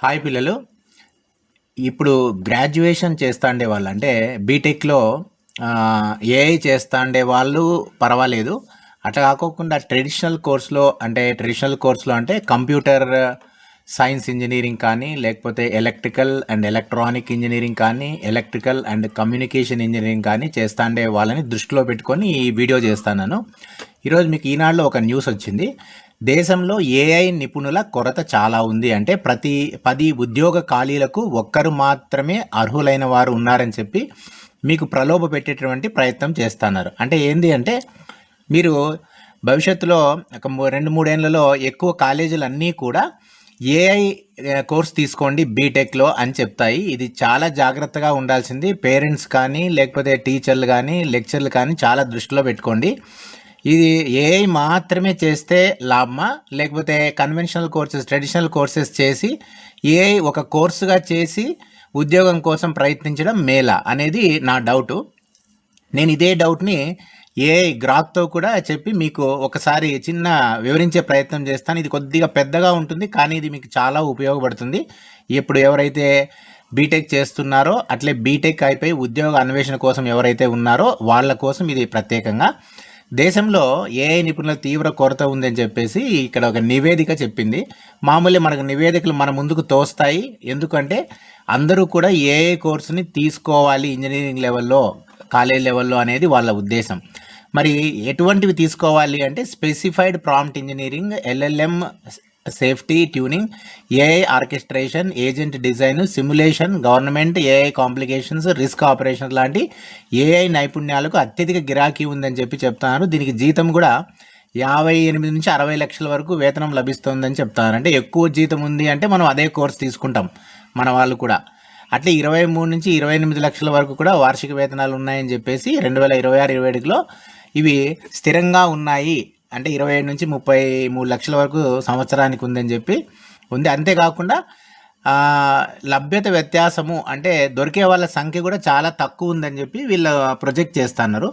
Hi పిల్లలు. ఇప్పుడు graduation చేస్తాండే వాళ్ళు అంటే బీటెక్లో ఏఐ చేస్తాండే వాళ్ళు పర్వాలేదు. అట్లా కాకోకుండా ట్రెడిషనల్ కోర్సులో అంటే కంప్యూటర్ సైన్స్ ఇంజనీరింగ్ కానీ, లేకపోతే ఎలక్ట్రికల్ అండ్ ఎలక్ట్రానిక్ ఇంజనీరింగ్ కానీ, ఎలక్ట్రికల్ అండ్ కమ్యూనికేషన్ ఇంజనీరింగ్ కానీ చేస్తాండే వాళ్ళని దృష్టిలో పెట్టుకొని ఈ వీడియో చేస్తాను. ఈరోజు మీకు ఈనాడులో ఒక న్యూస్ వచ్చింది. దేశంలో ఏఐ నిపుణుల కొరత చాలా ఉంది. అంటే ప్రతి 10 ఉద్యోగ ఖాళీలకు ఒక్కరు మాత్రమే అర్హులైన వారు ఉన్నారని చెప్పి మీకు ప్రలోభ పెట్టేటువంటి ప్రయత్నం చేస్తున్నారు. అంటే ఏంది అంటే మీరు భవిష్యత్తులో ఒక 2-3 ఏళ్లలో ఎక్కువ కాలేజీలు అన్నీ కూడా ఏఐ కోర్స్ తీసుకోండి బీటెక్లో అని చెప్తాయి. ఇది చాలా జాగ్రత్తగా ఉండాల్సింది. పేరెంట్స్ కానీ, లేకపోతే టీచర్లు కానీ, లెక్చర్లు కానీ చాలా దృష్టిలో పెట్టుకోండి. ఇది ఏఐ మాత్రమే చేస్తే లాభమా, లేకపోతే ట్రెడిషనల్ కోర్సెస్ చేసి ఏఐ ఒక కోర్సుగా చేసి ఉద్యోగం కోసం ప్రయత్నించడం మేలా అనేది నా డౌటు. నేను ఇదే డౌట్ని ఏఐ గ్రాక్తో కూడా చెప్పి మీకు ఒకసారి చిన్న వివరించే ప్రయత్నం చేస్తాను. ఇది కొద్దిగా పెద్దగా ఉంటుంది, కానీ ఇది మీకు చాలా ఉపయోగపడుతుంది. ఇప్పుడు ఎవరైతే బీటెక్ చేస్తున్నారో, అట్లే బీటెక్ అయిపోయి ఉద్యోగ అన్వేషణ కోసం ఎవరైతే ఉన్నారో వాళ్ళ కోసం ఇది ప్రత్యేకంగా. దేశంలో ఏఐ నిపుణుల తీవ్ర కొరత ఉందని చెప్పేసి ఇక్కడ ఒక నివేదిక చెప్పింది. మామూలుగా మనకు నివేదికలు మన ముందుకు తోస్తాయి, ఎందుకంటే అందరూ కూడా ఏఐ కోర్సుని తీసుకోవాలి ఇంజనీరింగ్ లెవెల్లో, కాలేజ్ లెవెల్లో అనేది వాళ్ళ ఉద్దేశం. మరి ఎటువంటివి తీసుకోవాలి అంటే specified prompt engineering, LLM safety tuning, AI orchestration, agent design, simulation, government AI complications, risk operation లాంటి ఏఐ నైపుణ్యాలకు అత్యధిక గిరాకీ ఉందని చెప్తున్నారు. దీనికి జీతం కూడా 58 నుంచి 60 లక్షల వరకు వేతనం లభిస్తుందని చెప్తున్నారు. అంటే ఎక్కువ జీతం ఉంది అంటే మనం అదే కోర్స్ తీసుకుంటాం మన వాళ్ళు కూడా. అట్లే 23 నుంచి 28 లక్షల వరకు కూడా వార్షిక వేతనాలు ఉన్నాయని చెప్పేసి 2026-27లో ఇవి స్థిరంగా ఉన్నాయి. అంటే 27 నుంచి 33 లక్షల వరకు సంవత్సరానికి ఉందని చెప్పి ఉంది. అంతేకాకుండా లభ్యత వ్యత్యాసము అంటే దొరికే వాళ్ళ సంఖ్య కూడా చాలా తక్కువ ఉందని చెప్పి వీళ్ళు ప్రొజెక్ట్ చేస్తున్నారు.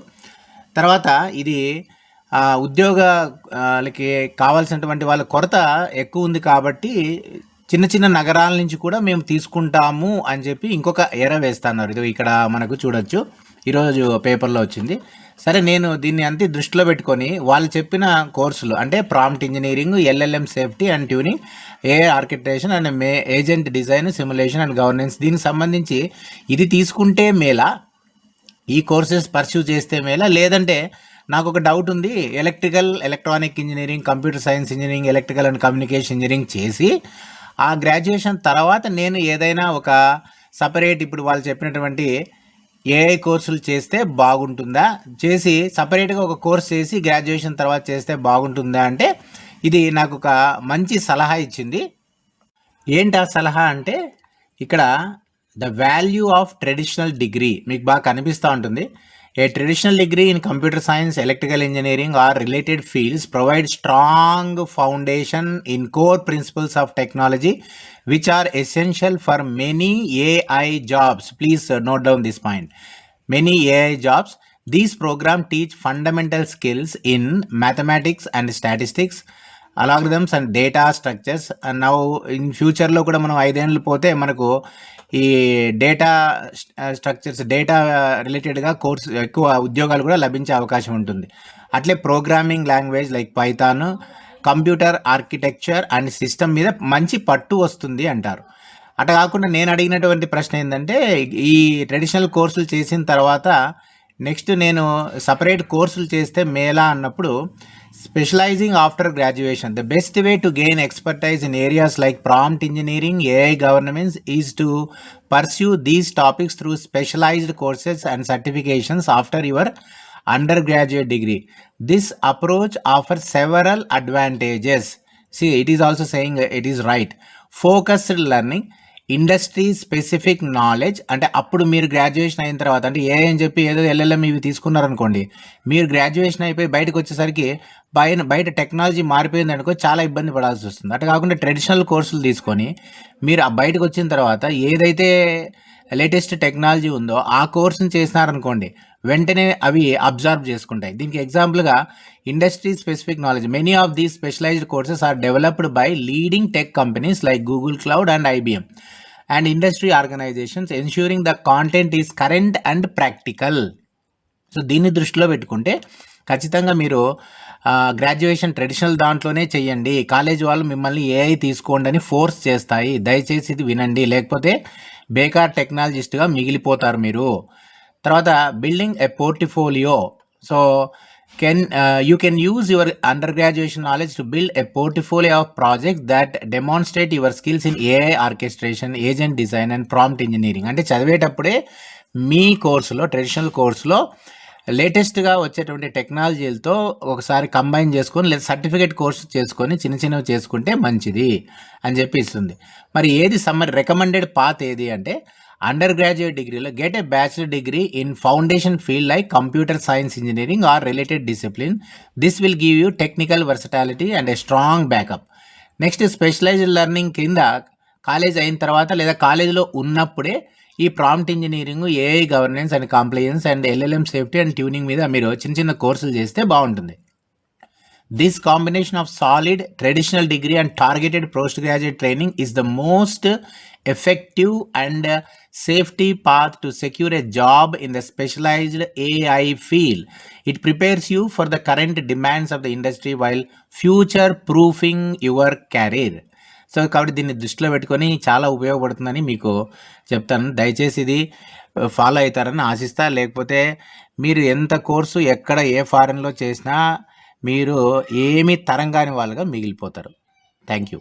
తర్వాత ఇది ఉద్యోగాలకి కావాల్సినటువంటి వాళ్ళ కొరత ఎక్కువ ఉంది కాబట్టి చిన్న చిన్న నగరాల నుంచి కూడా మేము తీసుకుంటాము అని చెప్పి ఇంకొక ఎర వేస్తున్నారు. ఇది ఇక్కడ మనకు చూడొచ్చు, ఈరోజు పేపర్లో వచ్చింది. సరే, నేను దీన్ని అంతే దృష్టిలో పెట్టుకొని వాళ్ళు చెప్పిన కోర్సులు అంటే prompt engineering, LLM safety and tuning, AI architecture and agent design, simulation and governance, దీనికి సంబంధించి ఇది తీసుకుంటే మేలా, ఈ కోర్సెస్ పర్స్యూ చేస్తే మేలా, లేదంటే నాకు ఒక డౌట్ ఉంది, electronic engineering, computer science engineering, electrical and communication engineering చేసి ఆ గ్రాడ్యుయేషన్ తర్వాత నేను ఏదైనా ఒక సపరేట్ ఇప్పుడు వాళ్ళు చెప్పినటువంటి ఏఐ కోర్సులు చేస్తే బాగుంటుందా, చేసి సపరేట్గా ఒక కోర్స్ చేసి గ్రాడ్యుయేషన్ తర్వాత చేస్తే బాగుంటుందా అంటే ఇది నాకు ఒక మంచి సలహా ఇచ్చింది. ఏంటి ఆ సలహా అంటే ఇక్కడ the value of traditional degree మీకు బాగా కనిపిస్తూ ఉంటుంది. A traditional degree in computer science, electrical engineering or related fields provides strong foundation in core principles of technology which are essential for many AI jobs. Please note down this point. Many AI jobs. These programs teach fundamental skills in mathematics and statistics, algorithms and data structures. And now in future లో కూడా మనం 5 ఏళ్ళు పోతే మనకు ఈ data structures, data రిలేటెడ్గా course ఎక్కువ ఉద్యోగాలు కూడా లభించే అవకాశం ఉంటుంది. అట్లే programming language like Python, computer architecture and system మీద మంచి పట్టు వస్తుంది అంటారు. అట్లా కాకుండా నేను అడిగినటువంటి ప్రశ్న ఏంటంటే ఈ ట్రెడిషనల్ కోర్సులు చేసిన తర్వాత నెక్స్ట్ నేను సపరేట్ కోర్సులు చేస్తే మేలా అన్నప్పుడు, specializing after graduation, the best way to gain expertise in areas like prompt engineering, AI governance is to pursue these topics through specialized courses and certifications after your undergraduate degree. This approach offers several advantages. See, it is also saying it is right. Focused learning, industry specific knowledge, అంటే అప్పుడు మీరు graduation అయిన తర్వాత అంటే ఏ అని చెప్పి ఏదో LLM ఇవి తీసుకున్నారనుకోండి, మీరు గ్రాడ్యుయేషన్ అయిపోయి బయటకు వచ్చేసరికి బయట టెక్నాలజీ మారిపోయింది అనుకో చాలా ఇబ్బంది పడాల్సి వస్తుంది. అట్లా కాకుండా ట్రెడిషనల్ కోర్సులు తీసుకొని మీరు బయటకు వచ్చిన తర్వాత ఏదైతే లేటెస్ట్ టెక్నాలజీ ఉందో ఆ కోర్సుని చేసినారనుకోండి, వెంటనే అవి అబ్జర్వ్ చేసుకుంటాయి. దీనికి ఎగ్జాంపుల్గా industry specific knowledge. Many of these specialized courses are developed by leading tech companies like Google Cloud and IBM and industry organizations, ensuring the content is current and practical. So దీన్ని దృష్టిలో పెట్టుకుంటే ఖచ్చితంగా మీరు graduation traditional దాంట్లోనే చెయ్యండి. College వాళ్ళు మిమ్మల్ని AI తీసుకోండి అని ఫోర్స్ చేస్తాయి. దయచేసి ఇది వినండి, లేకపోతే బేకార్ టెక్నాలజిస్ట్గా మిగిలిపోతారు మీరు. తర్వాత building a portfolio. So you can use your undergraduate knowledge to build a portfolio of projects that demonstrate your skills in AI orchestration, agent design and prompt engineering. అంటే చదివేటప్పుడే మీ కోర్సులో, ట్రెడిషనల్ కోర్సులో లేటెస్ట్గా వచ్చేటువంటి టెక్నాలజీలతో ఒకసారి కంబైన్ చేసుకొని లేదా సర్టిఫికేట్ కోర్సు చేసుకొని చిన్నవి చేసుకుంటే మంచిది అని చెప్పి ఇస్తుంది. మరి ఏది సమ్మరీ రికమెండెడ్ పాత్ ఏది అంటే, అండర్ గ్రాడ్యుయేట్ డిగ్రీలో get a bachelor degree in foundation field like computer science engineering or related discipline. This will give you technical versatility and a strong backup. Next specialized learning కింద college అయిన తర్వాత లేదా కాలేజీలో ఉన్నప్పుడే ఈ prompt engineering, AI governance and compliance and LLM safety and tuning మీద మీరు చిన్న కోర్సులు చేస్తే బాగుంటుంది. This combination of solid traditional degree and targeted postgraduate training is the most effective and safety path to secure a job in the specialized AI field. It prepares you for the current demands of the industry while future proofing your career. So కాబట్టి దీన్ని దృష్టిలో పెట్టుకొని చాలా ఉపయోగపడుతుందని మీకు చెప్తాను. దయచేసి ఇది ఫాలో అవుతారని ఆశిస్తా. లేకపోతే మీరు ఎంత కోర్సు ఎక్కడ ఏ ఫారెన్లో చేసినా మీరు ఏమీ తరంగాని వాళ్ళుగా మిగిలిపోతారు. Thank you.